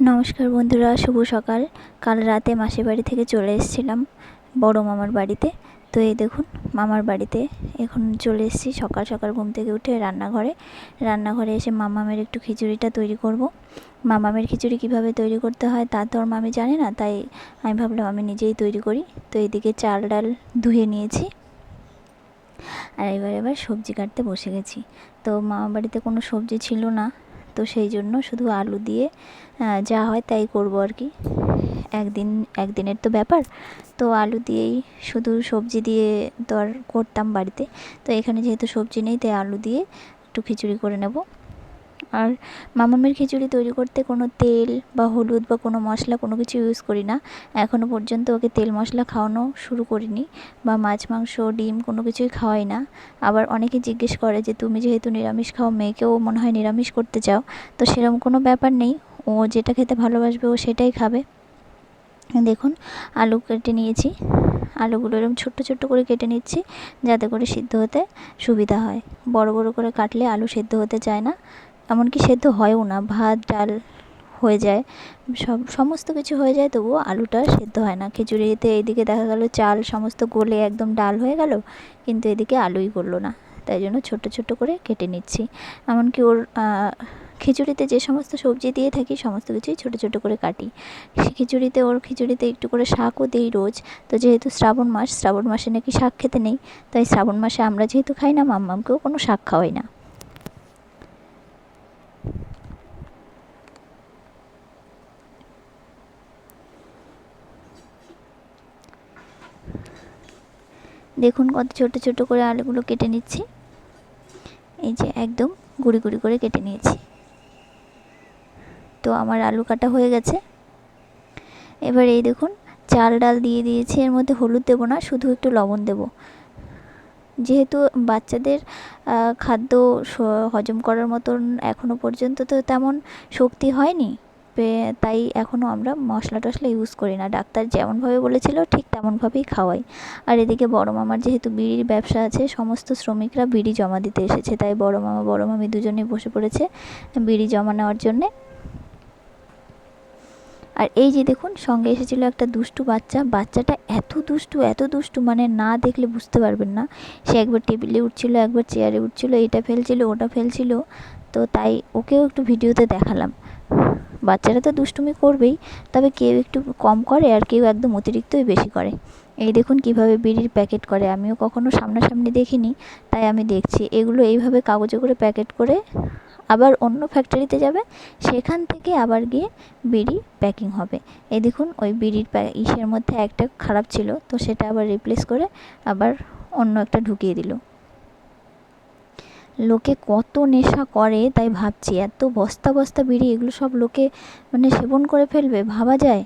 নমস্কার বন্ধুরা, শুভ সকাল। কাল রাতে মাসির বাড়ি থেকে চলে এসেছিলাম বড় মামার বাড়িতে। তো এই দেখুন মামার বাড়িতে এখন চলে এসেছি। সকাল সকাল ঘুম থেকে উঠে রান্নাঘরে এসে মামামের একটু খিচুড়িটা তৈরি করব। মামামের খিচুড়ি কিভাবে তৈরি করতে হয় তা তো ওর মামি জানে না, তাই আমি ভাবলাম আমি নিজেই তৈরি করি। তো এইদিকে চাল ডাল ধুয়ে নিয়েছি, আর এবার সবজি কাটতে বসে গেছি। তো মামার বাড়িতে কোনো সবজি ছিল না, তো সেই জন্য শুধু আলু দিয়ে যা হয় তাই করব আর কি। একদিনের তো ব্যাপার, তো আলু দিয়েই শুধু সবজি দিয়ে তো আর করতাম বাড়িতে। তো এখানে যেহেতু সবজি নেই, তাই আলু দিয়ে একটু খিচুড়ি করে নেব। আর মামামের খিচুড়ি তৈরি করতে কোনো তেল বা হলুদ বা কোনো মশলা কোনো কিছু ইউজ করি না। এখনও পর্যন্ত ওকে তেল মশলা খাওয়ানো শুরু করিনি, বা মাছ মাংস ডিম কোনো কিছুই খাওয়াই না। আবার অনেকে জিজ্ঞেস করে যে তুমি যেহেতু নিরামিষ খাও, মেয়েকেও মনে হয় নিরামিষ করতে চাও। তো সেরকম কোনো ব্যাপার নেই, ও যেটা খেতে ভালোবাসবে ও সেটাই খাবে। দেখুন আলু কেটে নিয়েছি, আলুগুলো এরকম ছোট্ট ছোট্ট করে কেটে নিচ্ছি যাতে করে সিদ্ধ হতে সুবিধা হয়। বড় বড় করে কাটলে আলু সেদ্ধ হতে চায় না, এমনকি সেদ্ধ হয়ও না। ভাত ডাল হয়ে যায়, সমস্ত কিছু হয়ে যায়, তবুও আলুটা সেদ্ধ হয় না খিচুড়িতে। এইদিকে দেখা গেল চাল সমস্ত গলে একদম ডাল হয়ে গেল, কিন্তু এদিকে আলুই গললো না। তাই জন্য ছোট্ট ছোট্ট করে কেটে নিচ্ছি। এমনকি ওর খিচুড়িতে যে সমস্ত সবজি দিয়ে থাকি সমস্ত কিছুই ছোটো ছোটো করে কাটি। ওর খিচুড়িতে একটু করে শাকও দিই রোজ। তো যেহেতু শ্রাবণ মাসে নাকি শাক খেতে নেই, তাই শ্রাবণ মাসে আমরা যেহেতু খাই না, মাম্মামকেও কোনো শাক খাওয়াই না। দেখুন কত ছোটো ছোটো করে আলুগুলো কেটে নিচ্ছি। এই যে একদম গুঁড়ি গুঁড়ি করে কেটে নিয়েছি। তো আমার আলু কাটা হয়ে গেছে। এবার এই দেখুন চাল ডাল দিয়ে দিয়েছি, এর মধ্যে হলুদ দেবো না, শুধু একটু লবণ দেব। যেহেতু বাচ্চাদের খাদ্য হজম করার মতন এখনও পর্যন্ত তো তেমন শক্তি হয়নি, তাই এখনও আমরা মশলা টশলা ইউজ করি না। ডাক্তার যেমনভাবে বলেছিল ঠিক তেমনভাবেই খাওয়াই। আর এদিকে বড় মামার যেহেতু বিড়ির ব্যবসা আছে, সমস্ত শ্রমিকরা বিড়ি জমা দিতে এসেছে, তাই বড় মামা বড় মামি দুজনেই বসে পড়েছে বিড়ি জমা নেওয়ার জন্যে। আর এই যে দেখুন সঙ্গে এসেছিলো একটা দুষ্টু বাচ্চাটা এত দুষ্টু মানে না দেখলে বুঝতে পারবেন না। সে একবার টেবিলে উঠছিল, একবার চেয়ারে উঠছিল, এটা ফেলছিল ওটা ফেলছিল। তো তাই ওকেও একটু ভিডিওতে দেখালাম। বাচ্চারা তো দুষ্টুমি করবেই, তবে কেউ একটু কম করে আর কেউ একদম অতিরিক্তই বেশি করে। এই দেখুন কিভাবে বিড়ির প্যাকেট করে, আমিও কখনো সামনাসামনি দেখিনি, তাই আমি দেখছি। এগুলো এইভাবে কাগজে করে প্যাকেট করে আবার অন্য ফ্যাক্টরিতে যাবে, সেখান থেকে আবার গিয়ে বিড়ি প্যাকিং হবে। এই দেখুন ওই বিড়ির ইসের মধ্যে একটা খারাপ ছিল, তো সেটা আবার রিপ্লেস করে আবার অন্য একটা ঢুকিয়ে দিল। লোকে কত নেশা করে, তাই ভাবছি এত বস্তা বস্তা বিড়ি এগুলো সব লোকে মানে সেবন করে ফেলবে, ভাবা যায়?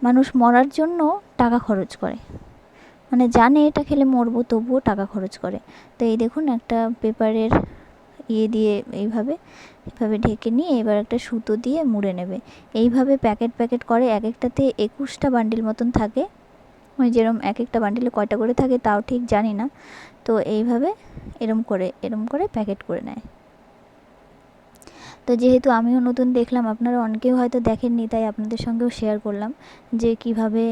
মানুষ মরার জন্য টাকা খরচ করে, মানে জানে এটা খেলে মরবো তবুও টাকা খরচ করে। তো এই দেখুন একটা পেপারের দিয়ে এইভাবে ঢেকে নিয়ে এবার একটা সুতো দিয়ে মুড়ে নেবে। এইভাবে প্যাকেট করে, এক একটাতে 21টা বান্ডিল মতন থাকে। ওই যেরকম এক একটা বান্ডিলে কয়টা করে থাকে তাও ঠিক জানি না। তো এইভাবে এরম করে প্যাকেট করে নেয়। তো যেহেতু আমিও নতুন দেখলাম, আপনারা অনেকেও হয়তো দেখেননি, তাই আপনাদের সঙ্গেও শেয়ার করলাম যে কিভাবে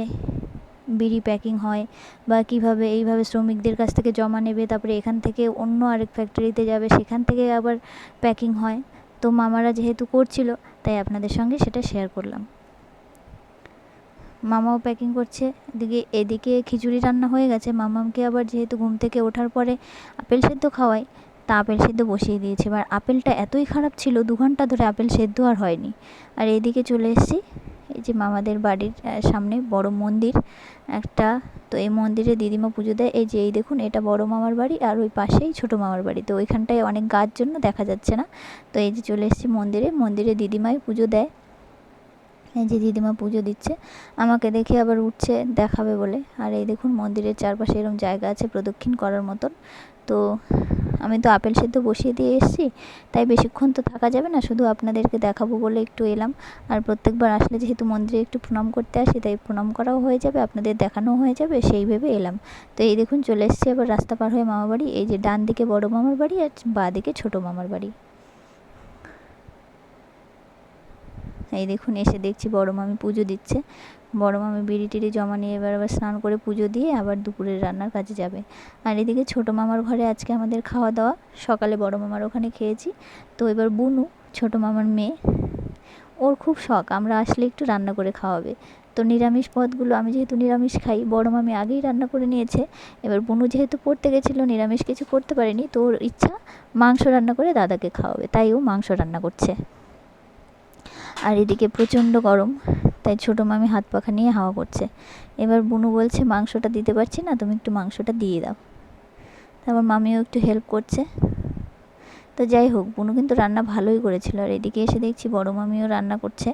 বিড়ি প্যাকিং হয়, বা কিভাবে এইভাবে শ্রমিকদের কাছ থেকে জমা নেবে, তারপরে এখান থেকে অন্য আরেক ফ্যাক্টরিতে যাবে, সেখান থেকে আবার প্যাকিং হয়। তো মামারা যেহেতু করছিল, তাই আপনাদের সঙ্গে সেটা শেয়ার করলাম। মামাও প্যাকিং করছে, এদিকে খিচুড়ি রান্না হয়ে গেছে। মামামকে আবার যেহেতু ঘুম থেকে ওঠার পরে আপেল সেদ্ধ খাওয়াই, তা আপেল সেদ্ধ বসিয়ে দিয়েছে। এবার আপেলটা এতই খারাপ ছিল, 2 ঘন্টা ধরে আপেল সেদ্ধ আর হয়নি। আর এইদিকে চলে এসেছি, এই যে মামাদের বাড়ির সামনে বড় মন্দির একটা, তো এই মন্দিরে দিদিমা পুজো দেয়। এই যে এই দেখুন এটা বড় মামার বাড়ি, আর ওই পাশেই ছোটো মামার বাড়ি। তো ওইখানটায় অনেক গাছ জন্য দেখা যাচ্ছে না। তো এই যে চলে এসেছি মন্দিরে দিদিমাই পুজো দেয়। এই যে দিদিমা পুজো দিচ্ছে, আমাকে দেখে আবার উঠছে দেখাবে বলে। আর এই দেখুন মন্দিরের চারপাশে এরকম জায়গা আছে প্রদক্ষিণ করার মতন। তো আমি তো আপেল সেদ্ধ বসিয়ে দিয়ে এসেছি, তাই বেশিক্ষণ তো থাকা যাবে না, শুধু আপনাদেরকে দেখাবো বলে একটু এলাম। আর প্রত্যেকবার আসলে যেহেতু মন্দিরে একটু প্রণাম করতে আসি, তাই প্রণাম করাও হয়ে যাবে, আপনাদের দেখানোও হয়ে যাবে, সেই ভেবে এলাম। তো এই দেখুন চলে এসেছি আবার রাস্তা পার হয়ে মামার বাড়ি। এই যে ডান দিকে বড় মামার বাড়ি আর বাঁ দিকে ছোটো মামার বাড়ি। এই দেখুন এসে দেখছি বড় মামি পুজো দিচ্ছে। বড় মামি বিড়ি টিড়ি জমা নিয়ে এবার আবার স্নান করে পুজো দিয়ে আবার দুপুরের রান্নার কাজে যাবে। আর এদিকে ছোটো মামার ঘরে আজকে আমাদের খাওয়া দাওয়া, সকালে বড় মামার ওখানে খেয়েছি। তো এবার বুনু, ছোটো মামার মেয়ে, ওর খুব শখ আমরা আসলে একটু রান্না করে খাওয়াবে। তো নিরামিষ পদগুলো, আমি যেহেতু নিরামিষ খাই, বড় মামি আগেই রান্না করে নিয়েছে। এবার বুনু যেহেতু পড়তে গেছিলো, নিরামিষ কিছু করতে পারেনি, তো ওর ইচ্ছা মাংস রান্না করে দাদাকে খাওয়াবে, তাই ও মাংস রান্না করছে। আর এদিকে প্রচণ্ড গরম, তাই ছোটো মামি হাত পাখা নিয়ে হাওয়া করছে। এবার বুনু বলছে মাংসটা দিতে পারছি না, তুমি একটু মাংসটা দিয়ে দাও। তারপর মামিও একটু হেল্প করছে। তো যাই হোক, বুনু কিন্তু রান্না ভালোই করেছিল। আর এদিকে এসে দেখছি বড় মামিও রান্না করছে।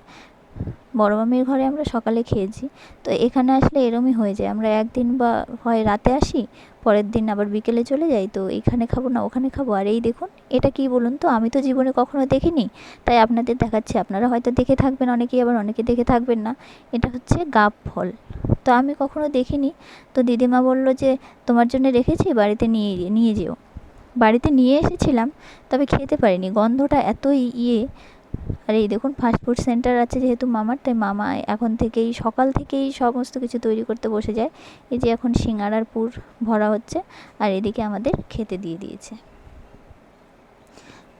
বড় মামির ঘরে আমরা সকালে খেয়েছি। তো এখানে আসলে এরমই হয়ে যায়, আমরা একদিন বা হয় রাতে আসি, পরের দিন আবার বিকেলে চলে যাই। তো এখানে খাবো না ওখানে খাবো। আর এই দেখুন, এটা কি বলুন তো, আমি তো জীবনে কখনো দেখিনি, তাই আপনাদের দেখাচ্ছি। আপনারা হয়তো দেখে থাকবেন অনেকেই, আবার অনেকে দেখে থাকবেন না। এটা হচ্ছে গাব ফল। তো আমি কখনো দেখিনি। তো দিদিমা বলল যে তোমার জন্য রেখেছি, বাড়িতে নিয়ে যেও। বাড়িতে নিয়ে এসেছিলাম, তবে খেতে পারিনি, গন্ধটা এতই আর এই দেখুন ফাস্টফুড সেন্টার আছে যেহেতু মামার, তাই মামা এখন থেকেই সকাল থেকেই সমস্ত কিছু তৈরি করতে বসে যায়। এই যে এখন সিঙ্গারার পুর ভরা হচ্ছে, আর এদিকে আমাদের খেতে দিয়ে দিয়েছে।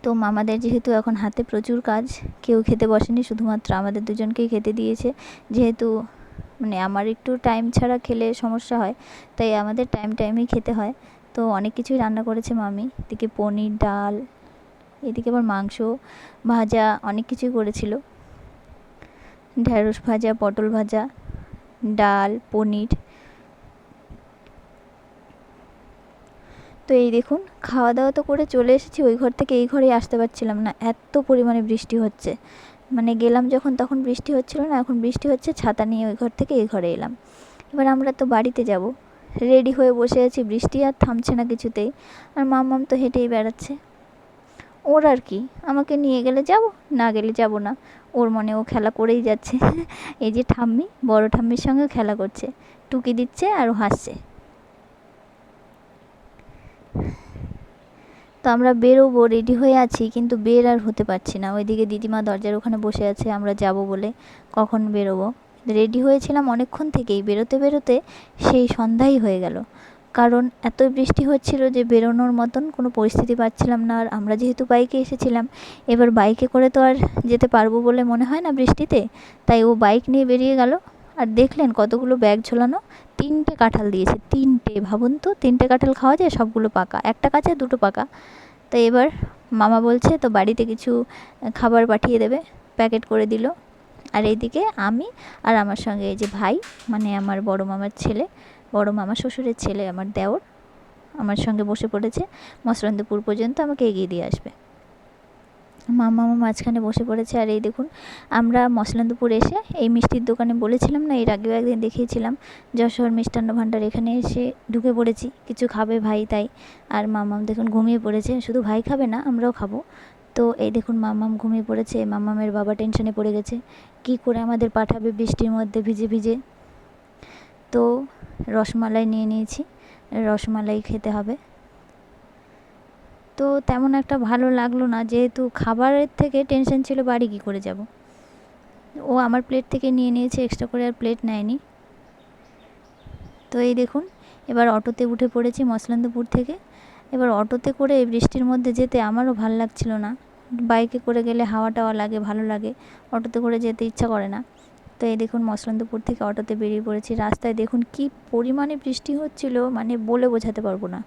তো মামাদের যেহেতু এখন হাতে প্রচুর কাজ, কেউ খেতে বসেনি, শুধুমাত্র আমাদের দুজনকেই খেতে দিয়েছে। যেহেতু মানে আমার একটু টাইম ছাড়া খেলে সমস্যা হয়, তাই আমাদের টাইমেই খেতে হয়। তো অনেক কিছুই রান্না করেছে মামি, এদিকে পনির, ডাল, এদিকে আবার মাংস, ভাজা, অনেক কিছুই করেছিল। ঢ্যাঁড়স ভাজা, পটল ভাজা, ডাল, পনির। তো এই দেখুন খাওয়া দাওয়া তো করে চলে এসেছি, ওই ঘর থেকে এই ঘরে আসতে পারছিলাম না, এত পরিমাণে বৃষ্টি হচ্ছে। মানে গেলাম যখন তখন বৃষ্টি হচ্ছিল না, এখন বৃষ্টি হচ্ছে, ছাতা নিয়ে ওই ঘর থেকে এই ঘরে এলাম। এবার আমরা তো বাড়িতে যাব, রেডি হয়ে বসে আছি, বৃষ্টি আর থামছে না কিছুতেই। আর মাম্মাম তো হেঁটেই বেড়াচ্ছে। ওর আর কি, আমাকে নিয়ে গেলে যাব, না গেলে যাব না, ওর মনে ও খেলা করেই যাচ্ছে। এই যে ঠাম্মি, বড় ঠাম্মির সঙ্গেও খেলা করছে, টুকি দিচ্ছে আর ও হাসছে। তো আমরা বেরোবো, রেডি হয়ে আছি, কিন্তু বের আর হতে পারছি না। ওইদিকে দিদিমা দরজার ওখানে বসে আছে আমরা যাব বলে, কখন বেরোবো। রেডি হয়েছিলাম অনেকক্ষণ থেকেই, বেরোতে বেরোতে সেই সন্ধ্যাই হয়ে গেল। কারণ এতই বৃষ্টি হচ্ছিল যে বেরোনোর মতন কোনো পরিস্থিতি পাচ্ছিলাম না। আর আমরা যেহেতু বাইকে এসেছিলাম, এবার বাইকে করে তো আর যেতে পারবো বলে মনে হয় না বৃষ্টিতে, তাই ও বাইক নিয়ে বেরিয়ে গেল। আর দেখলেন কতগুলো ব্যাগ ঝোলানো, 3টে কাঁঠাল দিয়েছে, 3টে। ভাবুন তো, 3টে কাঁঠাল খাওয়া যায়? সবগুলো পাকা, একটা কাঁচা দুটো পাকা। তো এবার মামা বলছে তো বাড়িতে কিছু খাবার পাঠিয়ে দেবে, প্যাকেট করে দিল। আর এইদিকে আমি আর আমার সঙ্গে এই যে ভাই, মানে আমার বড় মামার ছেলে, বড় মামা শ্বশুরের ছেলে, আমার দেওর, আমার সঙ্গে বসে পড়েছে। মসলন্দপুর পর্যন্ত আমাকে এগিয়ে দিয়ে আসবে। মামা মাঝখানে বসে পড়েছে। আর এই দেখুন আমরা মসলন্দপুর এসে এই মিষ্টির দোকানে, বলেছিলাম না এর আগেও একদিন দেখিয়েছিলাম, যশোর মিষ্টান্ন ভাণ্ডার, এখানে এসে ঢুকে পড়েছি। কিছু খাবে ভাই তাই। আর মামাম দেখুন ঘুমিয়ে পড়েছে, শুধু ভাই খাবে না, আমরাও খাবো। তো এই দেখুন মামাম ঘুমিয়ে পড়েছে। মামামের বাবা টেনশনে পড়ে গেছে, কি করে আমাদের পাঠাবে বৃষ্টির মধ্যে ভিজে ভিজে। তো রসমালাই নিয়ে নিয়েছি, রসমালাই খেতে হবে। তো তেমন একটা ভালো লাগলো না, যেহেতু খাবারের থেকে টেনশন ছিল বাড়ি কী করে যাব। ও আমার প্লেট থেকে নিয়ে নিয়েছে, এক্সট্রা করে আর প্লেট নেয়নি। তো এই দেখুন এবার অটোতে উঠে পড়েছি মসলন্দপুর থেকে। এবার অটোতে করে বৃষ্টির মধ্যে যেতে আমারও ভালো লাগছিল না। বাইকে করে গেলে হাওয়া টাওয়া লাগে, ভালো লাগে, অটোতে করে যেতে ইচ্ছা করে না। তো এই দেখুন মসলন্দপুর থেকে অটোতে বেরিয়ে পড়েছি। রাস্তায় দেখুন কি পরিমাণে বৃষ্টি হচ্ছিল, মানে বলে বোঝাতে পারবো না।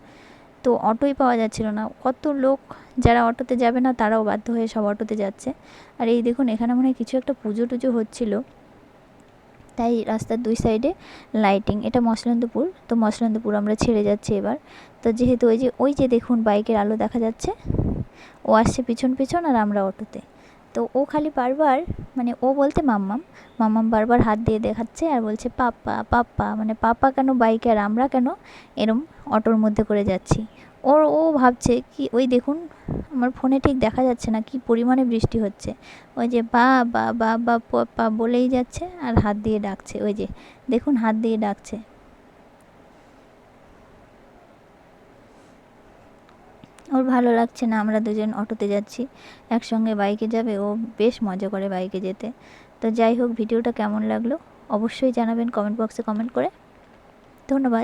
তো অটোই পাওয়া যাচ্ছিল না। কত লোক যারা অটোতে যাবে না তারাও বাধ্য হয়ে সব অটোতে যাচ্ছে। আর এই দেখুন এখানে মনে হয় কিছু একটা পুজো টুজো হচ্ছিল, তাই রাস্তার দুই সাইডে লাইটিং। এটা মসলন্দপুর, তো মসলন্দপুর আমরা ছেড়ে যাচ্ছি এবার। তো যেহেতু ওই যে দেখুন বাইকের আলো দেখা যাচ্ছে, ও আসছে পিছন পিছন, আর আমরা অটোতে। তো ও খালি বারবার, মানে ও বলতে মাম্মাম, মাম্মাম বারবার হাত দিয়ে দেখাচ্ছে আর বলছে পাপ্পা পাপ্পা, মানে পাপা কেন বাইকে আর আমরা কেন এরম অটোর মধ্যে করে যাচ্ছি। ও ভাবছে কি, ওই দেখুন আমার ফোনে ঠিক দেখা যাচ্ছে না কি পরিমাণে বৃষ্টি হচ্ছে। ওই যে বা বা বা বা পাপা বলেই যাচ্ছে আর হাত দিয়ে ডাকছে, ওই যে দেখুন হাত দিয়ে ডাকছে। ও ওর ভালো লাগছে না, আমরা দুজন অটোতে যাচ্ছি, একসঙ্গে বাইকে যাবে, ও বেশ মজা করে বাইকে যেতে। তো যাই হোক, ভিডিওটা কেমন লাগলো অবশ্যই জানাবেন কমেন্ট বক্সে কমেন্ট করে। ধন্যবাদ।